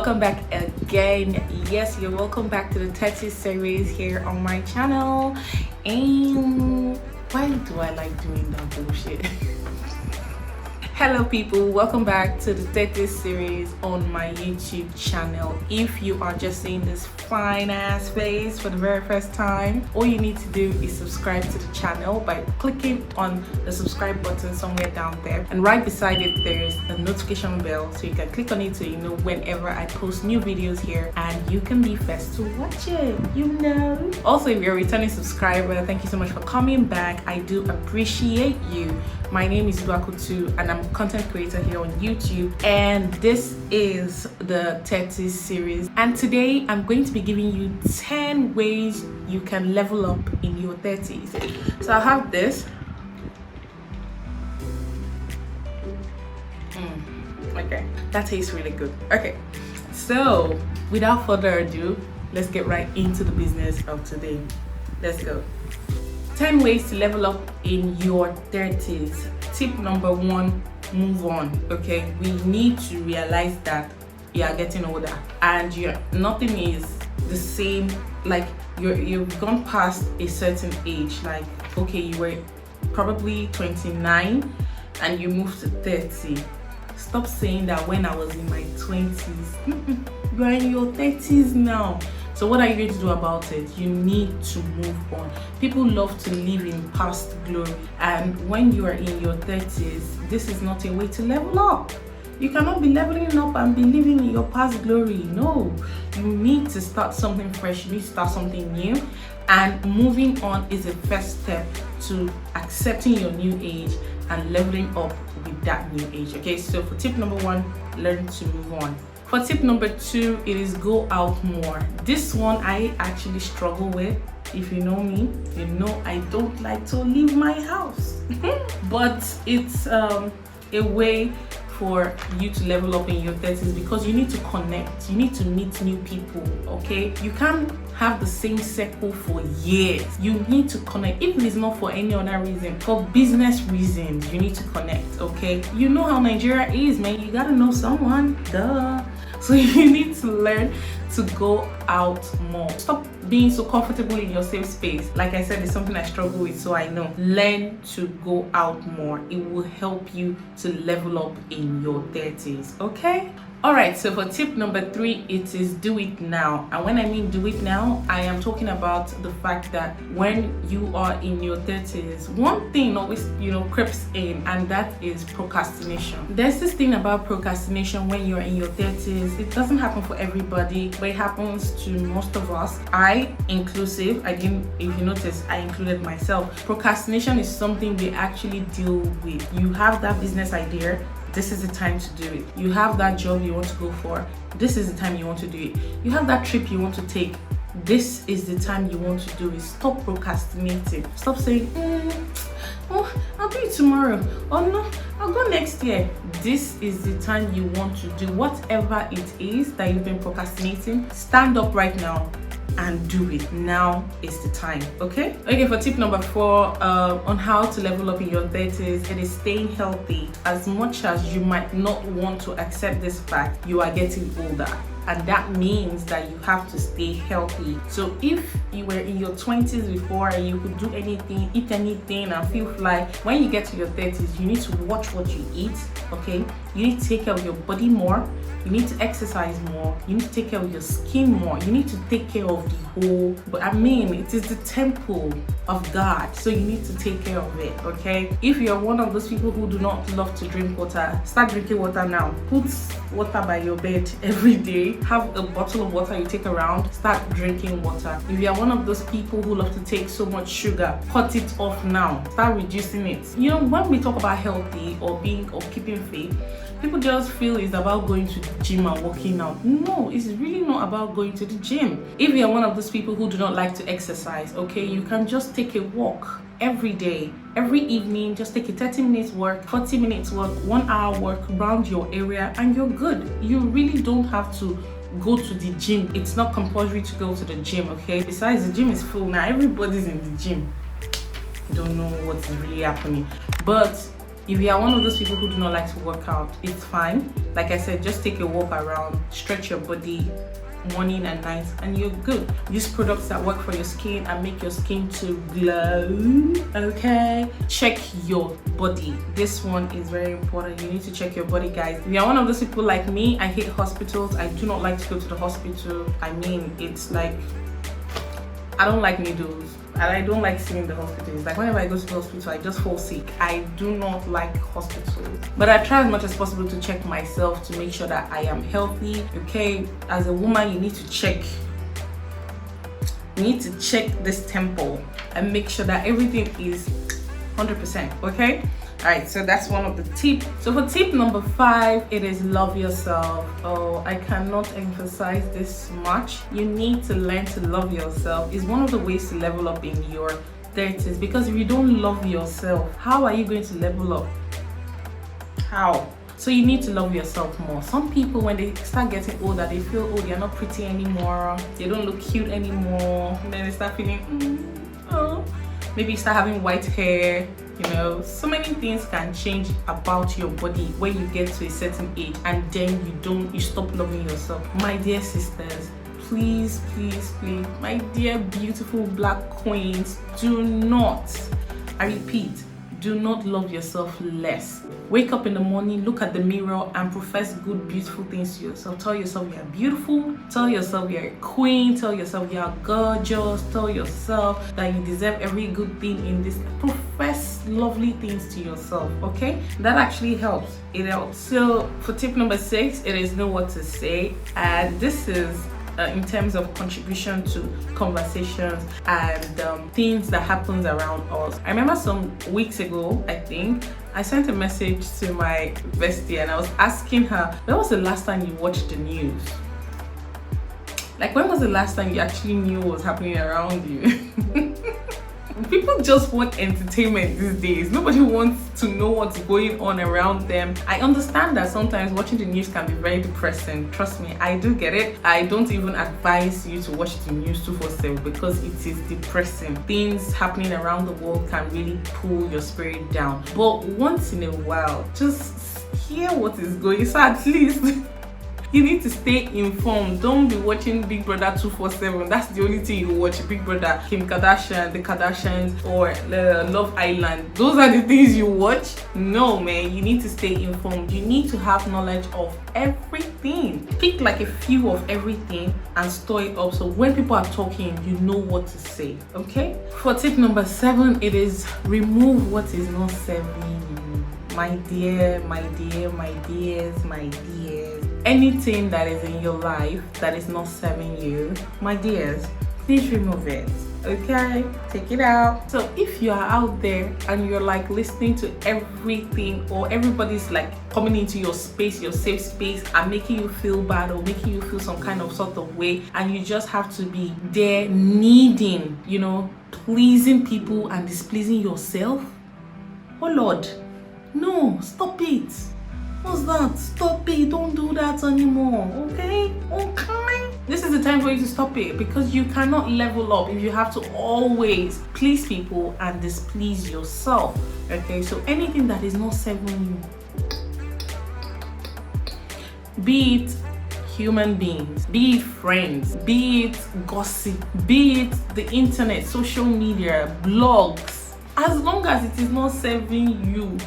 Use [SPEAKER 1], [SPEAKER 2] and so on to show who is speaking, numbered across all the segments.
[SPEAKER 1] welcome back again. Yes, you're welcome back to the 30 series here on my channel. And why do I like doing that bullshit? Hello people, welcome back to the 30 series on my YouTube channel. If you are just seeing this fine ass face for the very first time, all you need to do is subscribe to the channel by clicking on the subscribe button somewhere down there, and right beside it there is a notification bell, so you can click on it so you know whenever I post new videos here and you can be first to watch it, you know. Also, if you're a returning subscriber, thank you so much for coming back. I do appreciate you. My name is Iluakutu and I'm a content creator here on YouTube, and this is the 30 series, and today I'm going to be giving you 10 ways you can level up in your 30s. So I have this. Okay, that tastes really good. Okay, so without further ado, let's get right into the business of today. Let's go. 10 ways to level up in your 30s. Tip number 1, move on. Okay, we need to realize that you are getting older and nothing is the same. Like you've gone past a certain age. Like, okay, you were probably 29 and you moved to 30. Stop saying that when I was in my 20s. You are in your 30s now. So what are you going to do about it? You need to move on. People love to live in past glory, and when you are in your 30s, this is not a way to level up. You cannot be leveling up and be living in your past glory. No, you need to start something fresh. You need to start something new, and moving on is the first step to accepting your new age and leveling up with that new age. Okay, so for tip number 1, learn to move on. For tip number 2, it is go out more. This one I actually struggle with. If you know me, you know I don't like to leave my house. But it's a way for you to level up in your 30s, because you need to connect, you need to meet new people. Okay, you can't have the same circle for years. You need to connect, if it's not for any other reason, for business reasons. You need to connect. Okay, you know how Nigeria is, man. You gotta know someone, duh. So you need to learn to go out more. Stop being so comfortable in your safe space. Like I said, it's something I struggle with, so I know. Learn to go out more. It will help you to level up in your 30s. Okay? Alright, so for tip number 3, it is do it now. And when I mean do it now, I am talking about the fact that when you are in your 30s, one thing always, creeps in, and that is procrastination. There's this thing about procrastination when you're in your 30s. It doesn't happen for everybody, but it happens to most of us. I inclusive. If you notice, I included myself. Procrastination is something we actually deal with. You have that business idea, this is the time to do it. You have that job you want to go for, this is the time you want to do it. You have that trip you want to take, this is the time you want to do it. Stop procrastinating. Stop saying, oh, I'll do it tomorrow. Oh no, I'll go next year. This is the time you want to do whatever it is that you've been procrastinating. Stand up right now and do it. Now is the time. Okay, for tip number 4, on how to level up in your 30s, it is staying healthy. As much as you might not want to accept this fact, you are getting older, and that means that you have to stay healthy. So if you were in your 20s before and you could do anything, eat anything and feel fly, when you get to your 30s, you need to watch what you eat. Okay, you need to take care of your body more, you need to exercise more, you need to take care of your skin more, you need to take care of the whole, it is the temple of God, so you need to take care of it. Okay, if you're one of those people who do not love to drink water, start drinking water now. Put water by your bed every day. Have a bottle of water you take around. Start drinking water. If you are one of those people who love to take so much sugar, cut it off now. Start reducing it. When we talk about healthy or keeping fit, people just feel it's about going to the gym and working out. No, it's really not about going to the gym. If you're one of those people who do not like to exercise, okay, you can just take a walk every day. Every evening, just take a 30 minutes walk, 40 minutes walk, 1 hour walk around your area, and you're good. You really don't have to go to the gym. It's not compulsory to go to the gym, okay? Besides, the gym is full now. Everybody's in the gym. Don't know what's really happening. But If you are one of those people who do not like to work out, it's fine. Like I said, just take a walk around, stretch your body morning and night, and you're good. Use products that work for your skin and make your skin to glow. Okay, check your body. This one is very important. You need to check your body, guys. If you're one of those people like me, I hate hospitals. I do not like to go to the hospital. I mean, it's like, I don't like needles and I don't like seeing the hospitals. Like whenever I go to the hospital, I just fall sick. I do not like hospitals. But I try as much as possible to check myself to make sure that I am healthy. Okay, as a woman, you need to check. You need to check this temple and make sure that everything is 100%. Okay. All right, so that's one of the tips. So for tip number 5, it is love yourself. Oh, I cannot emphasize this much. You need to learn to love yourself. It's one of the ways to level up in your 30s, because if you don't love yourself, how are you going to level up? How? So you need to love yourself more. Some people, when they start getting older, they feel, oh, they're not pretty anymore. They don't look cute anymore. And then they start feeling, oh. Maybe you start having white hair. You know, so many things can change about your body when you get to a certain age, and then you stop loving yourself. My dear sisters, please, my dear beautiful black queens, do not, I repeat, do not love yourself less. Wake up in the morning, look at the mirror and profess good, beautiful things to yourself. Tell yourself you're beautiful. Tell yourself you're a queen. Tell yourself you're gorgeous. Tell yourself that you deserve every good thing in this. Profess lovely things to yourself, okay? That actually helps. It helps. So for tip number 6, it is know what to say. And this is in terms of contribution to conversations and things that happens around us. I remember some weeks ago, I think, I sent a message to my bestie and I was asking her, when was the last time you watched the news? Like, when was the last time you actually knew what was happening around you? People just want entertainment these days. Nobody wants to know what's going on around them. I understand that sometimes watching the news can be very depressing. Trust me, I do get it. I don't even advise you to watch the news 247 because it is depressing. Things happening around the world can really pull your spirit down. But once in a while, just hear what is going on. So at least you need to stay informed. Don't be watching Big Brother 247. That's the only thing you watch. Big Brother, Kim Kardashian, the Kardashians, or Love Island. Those are the things you watch? No, man. You need to stay informed. You need to have knowledge of everything. Pick like a few of everything and store it up, so when people are talking, you know what to say. Okay? For tip number 7, it is remove what is not serving you. My dear, my dear, my dears, my dears. Anything that is in your life that is not serving you, my dears, please remove it. Okay, take it out. So if you are out there and you're like listening to everything, or everybody's like coming into your space, your safe space, and making you feel bad or making you feel some kind of sort of way, and you just have to be there needing, you know, pleasing people and displeasing yourself, oh Lord, no, stop it. What's that? Stop it. Don't do that anymore. Okay? Okay? This is the time for you to stop it, because you cannot level up if you have to always please people and displease yourself. Okay? So anything that is not serving you, be it human beings, be it friends, be it gossip, be it the internet, social media, blogs, as long as it is not serving you,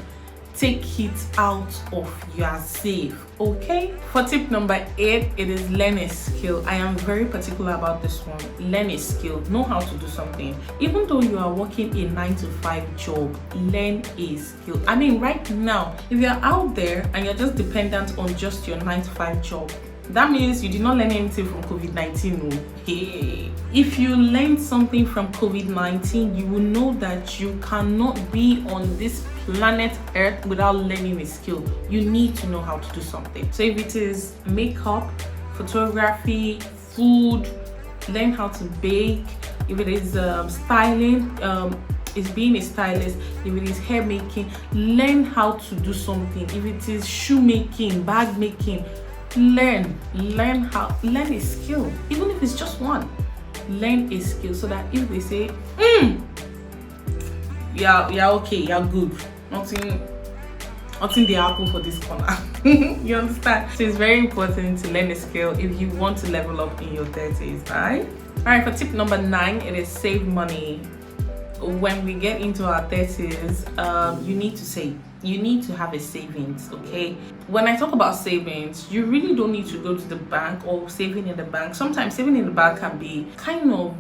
[SPEAKER 1] take it out of your safe. Okay? For tip number 8, it is learn a skill. I am very particular about this one. Learn a skill. Know how to do something. Even though you are working a 9-to-5 job, learn a skill. I mean, right now, if you're out there and you're just dependent on just your 9-to-5 job, that means you did not learn anything from COVID-19. No. Hey. If you learned something from COVID-19, you will know that you cannot be on this planet Earth without learning a skill. You need to know how to do something. So if it is makeup, photography, food, learn how to bake. If it is styling, is being a stylist. If it is hair making, learn how to do something. If it is shoemaking, bag making, learn a skill. Even if it's just one, learn a skill, so that if they say yeah, okay, you're good, nothing nothing they happen for this corner. You understand? So it's very important to learn a skill if you want to level up in your 30s, right? All right, for tip number 9, it is save money. When we get into our 30s, you need to save. You need to have a savings, okay? When I talk about savings, you really don't need to go to the bank or saving in the bank. Sometimes saving in the bank can be kind of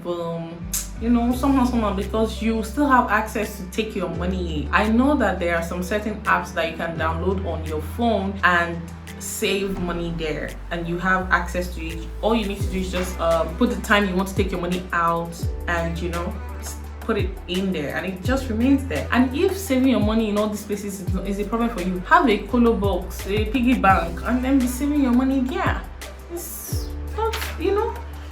[SPEAKER 1] somehow, because you still have access to take your money. I know that there are some certain apps that you can download on your phone and save money there, and you have access to it. All you need to do is just put the time you want to take your money out, and put it in there, and it just remains there. And if saving your money in all these places is a problem for you, have a colo box, a piggy bank, and then be saving your money there. It's not,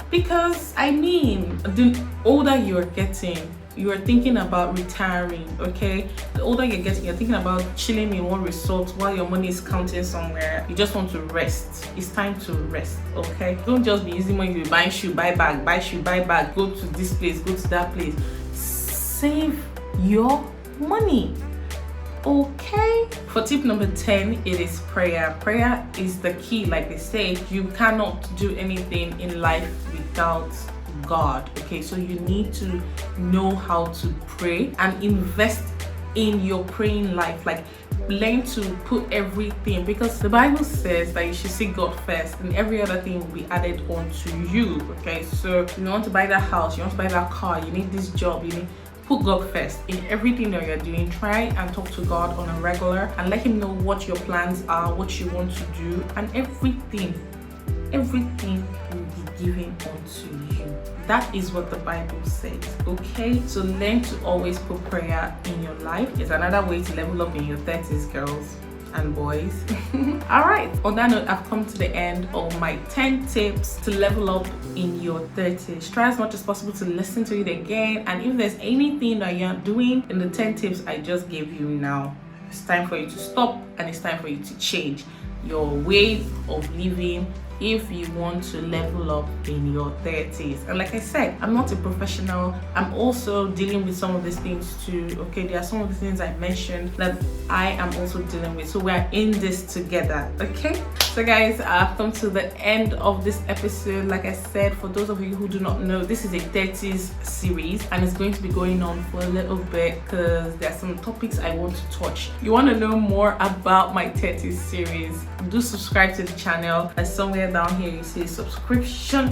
[SPEAKER 1] because the older you're getting, you are thinking about retiring, okay? The older you're getting, you're thinking about chilling in one resort while your money is counting somewhere. You just want to rest. It's time to rest, okay? Don't just be using money to buy shoe, buy bag, buy shoe, buy bag, go to this place, go to that place. Save your money, okay? For tip number 10, it is prayer. Prayer is the key. Like they say, you cannot do anything in life without God, okay? So you need to know how to pray and invest in your praying life. Like, learn to put everything, because the Bible says that you should seek God first and every other thing will be added on to you, okay? So you want to buy that house, you want to buy that car, you need this job, you need put God first in everything that you're doing. Try and talk to God on a regular and let him know what your plans are, what you want to do, and everything will be given unto you. That is what the Bible says, okay? So learn to always put prayer in your life. It's another way to level up in your 30s, girls and boys. All right, on that note, I've come to the end of my 10 tips to level up in your 30s. Try as much as possible to listen to it again, and if there's anything that you're doing in the 10 tips I just gave you now, it's time for you to stop, and it's time for you to change your way of living if you want to level up in your 30s. And like I said, I'm not a professional. I'm also dealing with some of these things too, okay? There are some of the things I mentioned that I am also dealing with, so we're in this together, okay? So guys, I've come to the end of this episode. Like I said, for those of you who do not know, this is a 30s series, and it's going to be going on for a little bit because there are some topics I want to touch. You want to know more about my 30s series, do subscribe to the channel. And somewhere down here you see subscription,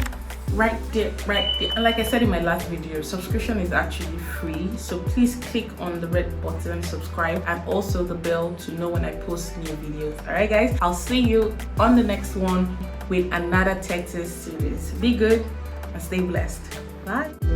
[SPEAKER 1] right there. And like I said in my last video, subscription is actually free, so please click on the red button, subscribe, and also the bell to know when I post new videos. All right guys, I'll see you on the next one with another 30s series. Be good and stay blessed. Bye.